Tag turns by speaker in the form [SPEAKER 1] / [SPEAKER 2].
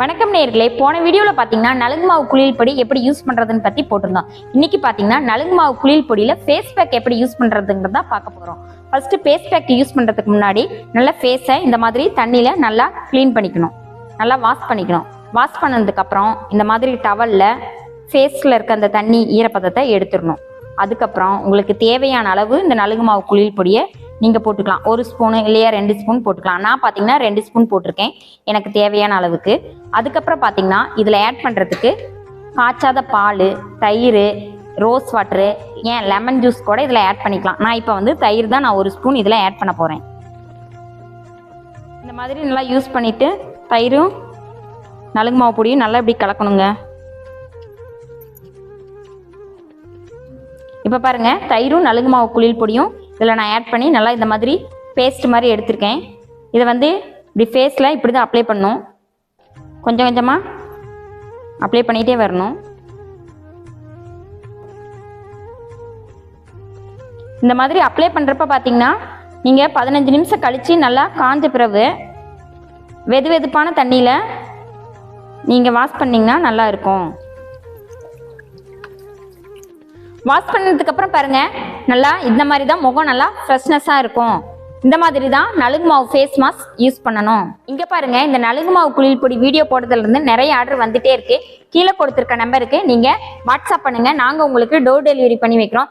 [SPEAKER 1] வணக்கம் நேயர்களே, போன வீடியோவில் பார்த்தீங்கன்னா நலுங்கு மாவு குளியல் பொடி எப்படி யூஸ் பண்ணுறதுன்னு பற்றி போட்டிருந்தோம். இன்னைக்கு பார்த்தீங்கன்னா நலுங்கு மாவு குளியல் பொடியில் ஃபேஸ் பேக் எப்படி யூஸ் பண்ணுறதுங்கிறத பார்க்க போகிறோம். ஃபர்ஸ்ட் ஃபேஸ் பேக் யூஸ் பண்ணுறதுக்கு முன்னாடி நல்லா ஃபேஸை இந்த மாதிரி தண்ணியில் நல்லா க்ளீன் பண்ணிக்கணும், நல்லா வாஷ் பண்ணிக்கணும். வாஷ் பண்ணதுக்கப்புறம் இந்த மாதிரி டவலில் ஃபேஸில் இருக்க அந்த தண்ணி ஈரப்பதத்தை எடுத்துடணும். அதுக்கப்புறம் உங்களுக்கு தேவையான அளவு இந்த நலுங்கு மாவு குளியல் பொடியை நீங்கள் போட்டுக்கலாம். 1 ஸ்பூனு இல்லையா 2 ஸ்பூன் போட்டுக்கலாம். நான் பார்த்தீங்கன்னா 2 ஸ்பூன் போட்டிருக்கேன், எனக்கு தேவையான அளவுக்கு. அதுக்கப்புறம் பார்த்தீங்கன்னா இதில் ஆட் பண்ணுறதுக்கு காய்ச்சாத பால், தயிர், ரோஸ் வாட்டரு, ஏன் லெமன் ஜூஸ் கூட இதில் ஆட் பண்ணிக்கலாம். நான் இப்போ வந்து தயிர் தான் நான் 1 ஸ்பூன் இதில் ஆட் பண்ண போகிறேன். இந்த மாதிரி நல்லா யூஸ் பண்ணிவிட்டு தயிரும் நலுங்கு மாவு பொடியும் நல்லா இப்படி கலக்கணுங்க. இப்போ பாருங்கள், தயிரும் நலுங்கு மாவு குளியல் பொடியும் இதில் நான் ஆட் பண்ணி நல்லா இந்த மாதிரி பேஸ்ட் மாதிரி எடுத்திருக்கேன். இதை வந்து இப்படி ஃபேஸில் இப்படி தான் அப்ளை பண்ணணும். கொஞ்சம் கொஞ்சமாக அப்ளை பண்ணிகிட்டே வரணும். இந்த மாதிரி அப்ளை பண்ணுறப்ப பார்த்தீங்கன்னா நீங்கள் 15 நிமிஷம் கழித்து நல்லா காஞ்ச பிறகு வெது வெதுப்பான தண்ணியில் நீங்கள் வாஷ் பண்ணிங்கன்னா நல்லா இருக்கும். வாஷ் பண்ணதுக்கப்புறம் பாருங்கள், நல்லா இந்த மாதிரி தான் முகம் நல்லா ஃப்ரெஷ்னஸாக இருக்கும். இந்த மாதிரி தான் நலுங்கு மாவு ஃபேஸ் மாஸ்க் யூஸ் பண்ணணும். இங்கே பாருங்கள், இந்த நலுங்கு மாவு குளியல் பொடி வீடியோ போடுறதுலேருந்து நிறைய ஆர்டர் வந்துட்டே இருக்குது. கீழே கொடுத்துருக்க நம்பருக்கு நீங்கள் வாட்ஸ்அப் பண்ணுங்கள், நாங்கள் உங்களுக்கு டோர் டெலிவரி பண்ணி வைக்கிறோம்.